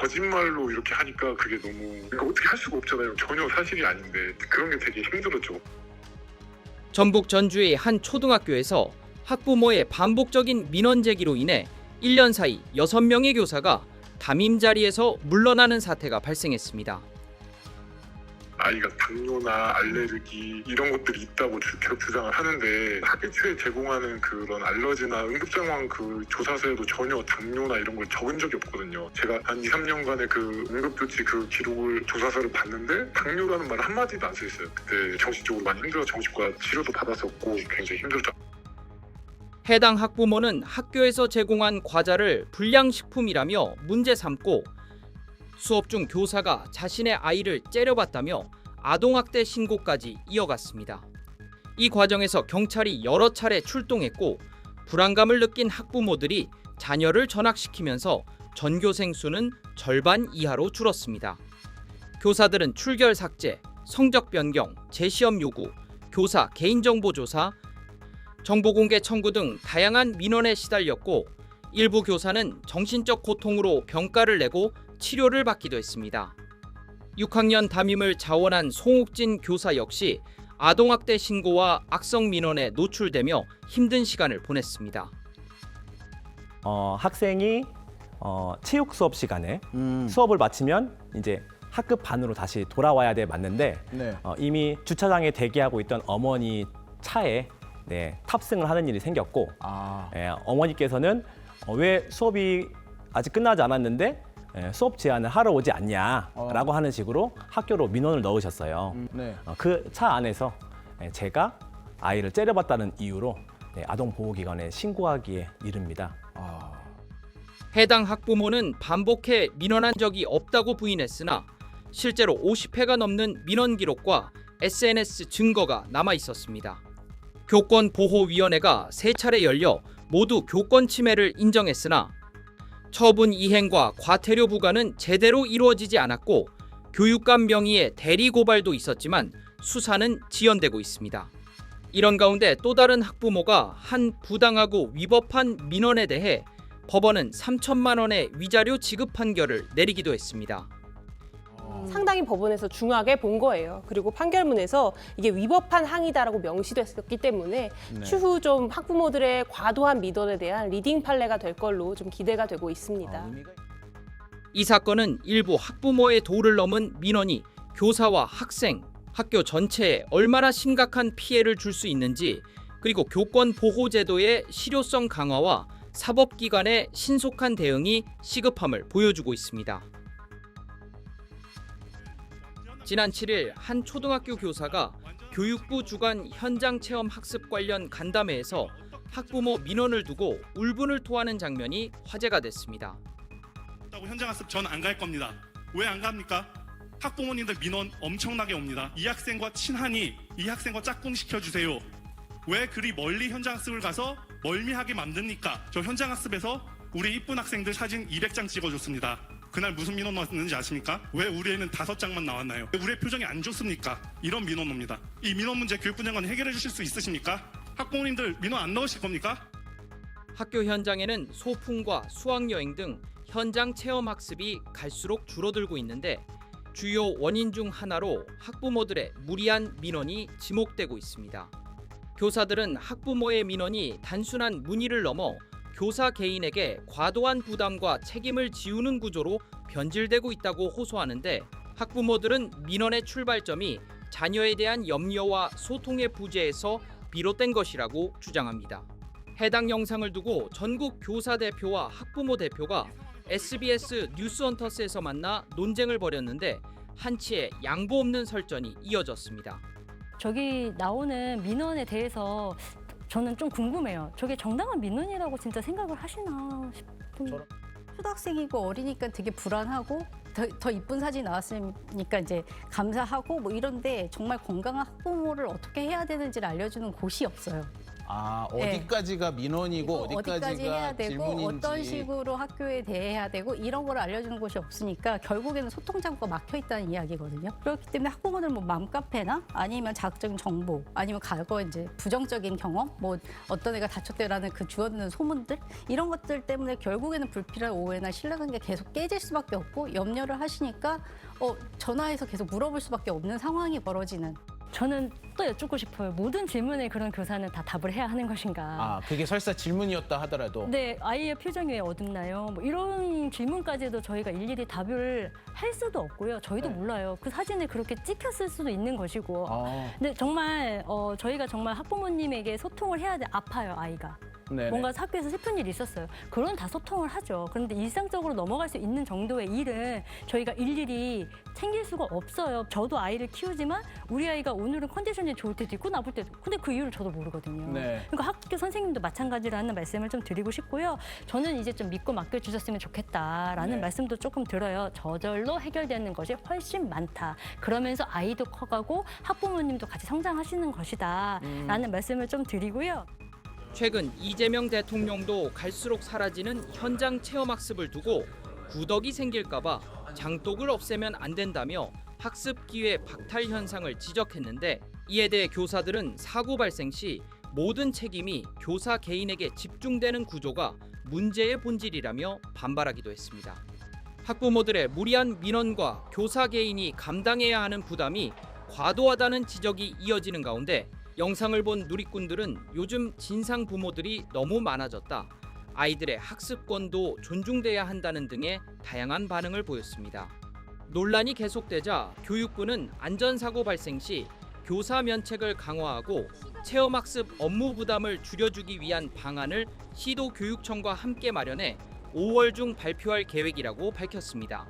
거짓말로 이렇게 하니까 그게 너무 그러니까 어떻게 할 수가 없잖아요. 전혀 사실이 아닌데 그런 게 되게 힘들었죠. 전북 전주의 한 초등학교에서 학부모의 반복적인 민원 제기로 인해 1년 사이 6명의 교사가 담임 자리에서 물러나는 사태가 발생했습니다. 아이가 당뇨나 알레르기 이런 것들이 있다고 계속 주장을 하는데 학교에 제공하는 그런 알러지나 응급상황 그 조사서에도 전혀 당뇨나 이런 걸 적은 적이 없거든요. 제가 한 2, 3년간의 그 응급조치 그 기록을 조사서를 봤는데 당뇨라는 말 한마디도 안 써 있어요. 그때 정신적으로 많이 힘들어서 정신과 치료도 받았었고 굉장히 힘들었죠. 해당 학부모는 학교에서 제공한 과자를 불량식품이라며 문제 삼고 수업 중 교사가 자신의 아이를 째려봤다며 아동학대 신고까지 이어갔습니다. 이 과정에서 경찰이 여러 차례 출동했고 불안감을 느낀 학부모들이 자녀를 전학시키면서 전교생 수는 절반 이하로 줄었습니다. 교사들은 출결 삭제, 성적 변경, 재시험 요구, 교사 개인정보 조사, 정보공개 청구 등 다양한 민원에 시달렸고 일부 교사는 정신적 고통으로 병가를 내고 치료를 받기도 했습니다. 6학년 담임을 자원한 송욱진 교사 역시 아동학대 신고와 악성 민원에 노출되며 힘든 시간을 보냈습니다. 학생이 체육 수업 시간에 수업을 마치면 이제 학급 반으로 다시 돌아와야 맞는데 네. 이미 주차장에 대기하고 있던 어머니 차에 탑승을 하는 일이 생겼고 어머니께서는 왜 수업이 아직 끝나지 않았는데 수업 제한을 하러 오지 않냐라고 하는 식으로 학교로 민원을 넣으셨어요. 네. 그 차 안에서 제가 아이를 째려봤다는 이유로 아동보호기관에 신고하기에 이릅니다. 해당 학부모는 반복해 민원한 적이 없다고 부인했으나 실제로 50회가 넘는 민원 기록과 SNS 증거가 남아 있었습니다. 교권보호위원회가 3차례 열려 모두 교권 침해를 인정했으나 처분 이행과 과태료 부과는 제대로 이루어지지 않았고 교육감 명의의 대리 고발도 있었지만 수사는 지연되고 있습니다. 이런 가운데 또 다른 학부모가 한 부당하고 위법한 민원에 대해 법원은 3천만 원의 위자료 지급 판결을 내리기도 했습니다. 상당히 법원에서 중하게 본 거예요. 그리고 판결문에서 이게 위법한 항의다라고 명시됐었기 때문에 추후 좀 학부모들의 과도한 민원에 대한 리딩 판례가 될 걸로 좀 기대가 되고 있습니다. 이 사건은 일부 학부모의 도를 넘은 민원이 교사와 학생, 학교 전체에 얼마나 심각한 피해를 줄 수 있는지 그리고 교권 보호 제도의 실효성 강화와 사법기관의 신속한 대응이 시급함을 보여주고 있습니다. 지난 7일 한 초등학교 교사가 교육부 주관 현장 체험 학습 관련 간담회에서 학부모 민원을 두고 울분을 토하는 장면이 화제가 됐습니다. 현장 학습 전 안 갈 겁니다. 왜 안 갑니까? 학부모님들 민원 엄청나게 옵니다. 이 학생과 친하니 이 학생과 짝꿍시켜 주세요. 왜 그리 멀리 현장 학습을 가서 멀미하게 만듭니까? 저 현장 학습에서 우리 이쁜 학생들 사진 200장 찍어줬습니다. 그날 무슨 민원 왔는지 아십니까? 왜 우리 애는 5장만 나왔나요? 왜 우리의 표정이 안 좋습니까? 이런 민원 옵니다. 이 민원 문제 교육부 장관이 해결해 주실 수 있으십니까? 학부모님들 민원 안 넣으실 겁니까? 학교 현장에는 소풍과 수학여행 등 현장 체험 학습이 갈수록 줄어들고 있는데 주요 원인 중 하나로 학부모들의 무리한 민원이 지목되고 있습니다. 교사들은 학부모의 민원이 단순한 문의를 넘어 교사 개인에게 과도한 부담과 책임을 지우는 구조로 변질되고 있다고 호소하는데 학부모들은 민원의 출발점이 자녀에 대한 염려와 소통의 부재에서 비롯된 것이라고 주장합니다. 해당 영상을 두고 전국 교사 대표와 학부모 대표가 SBS 뉴스헌터스에서 만나 논쟁을 벌였는데 한치의 양보 없는 설전이 이어졌습니다. 저기 나오는 민원에 대해서 저는 좀 궁금해요. 저게 정당한 민원이라고 진짜 생각을 하시나 싶은. 초등학생이고 어리니까 되게 불안하고 더 이쁜 사진 나왔으니까 이제 감사하고 뭐 이런데 정말 건강한 학부모를 어떻게 해야 되는지를 알려주는 곳이 없어요. 어디까지가 민원이고 어디까지 해야 되고 질문인지. 어떤 식으로 학교에 대해야 되고 이런 걸 알려주는 곳이 없으니까 결국에는 소통 창구가 막혀 있다는 이야기거든요. 그렇기 때문에 학부모들 뭐 맘카페나 아니면 자극적인 정보 아니면 과거 이제 부정적인 경험 뭐 어떤 애가 다쳤대라는 그 주어드는 소문들 이런 것들 때문에 결국에는 불필요한 오해나 신뢰관계 계속 깨질 수밖에 없고 염려를 하시니까 전화해서 계속 물어볼 수밖에 없는 상황이 벌어지는. 저는 또 여쭙고 싶어요. 모든 질문에 그런 교사는 다 답을 해야 하는 것인가? 그게 설사 질문이었다 하더라도. 네, 아이의 표정이 왜 어둡나요? 뭐 이런 질문까지도 저희가 일일이 답을 할 수도 없고요. 저희도 몰라요. 그 사진을 그렇게 찍혔을 수도 있는 것이고. 근데 정말 저희가 정말 학부모님에게 소통을 해야 돼. 아파요, 아이가. 네네. 뭔가 학교에서 슬픈 일이 있었어요. 그런 다 소통을 하죠. 그런데 일상적으로 넘어갈 수 있는 정도의 일은 저희가 일일이 챙길 수가 없어요. 저도 아이를 키우지만 우리 아이가 오늘은 컨디션이 좋을 때도 있고 나쁠 때도 있고. 근데 그 이유를 저도 모르거든요. 네. 그러니까 학교 선생님도 마찬가지라는 말씀을 좀 드리고 싶고요. 저는 이제 좀 믿고 맡겨주셨으면 좋겠다라는 네. 말씀도 조금 들어요. 저절로 해결되는 것이 훨씬 많다. 그러면서 아이도 커가고 학부모님도 같이 성장하시는 것이다. 라는 말씀을 좀 드리고요. 최근 이재명 대통령도 갈수록 사라지는 현장 체험학습을 두고 구덕이 생길까봐 장독을 없애면 안 된다며 학습 기회 박탈 현상을 지적했는데 이에 대해 교사들은 사고 발생 시 모든 책임이 교사 개인에게 집중되는 구조가 문제의 본질이라며 반발하기도 했습니다. 학부모들의 무리한 민원과 교사 개인이 감당해야 하는 부담이 과도하다는 지적이 이어지는 가운데 영상을 본 누리꾼들은 요즘 진상 부모들이 너무 많아졌다. 아이들의 학습권도 존중돼야 한다는 등의 다양한 반응을 보였습니다. 논란이 계속되자 교육부는 안전사고 발생 시 교사 면책을 강화하고 체험학습 업무 부담을 줄여주기 위한 방안을 시도교육청과 함께 마련해 5월 중 발표할 계획이라고 밝혔습니다.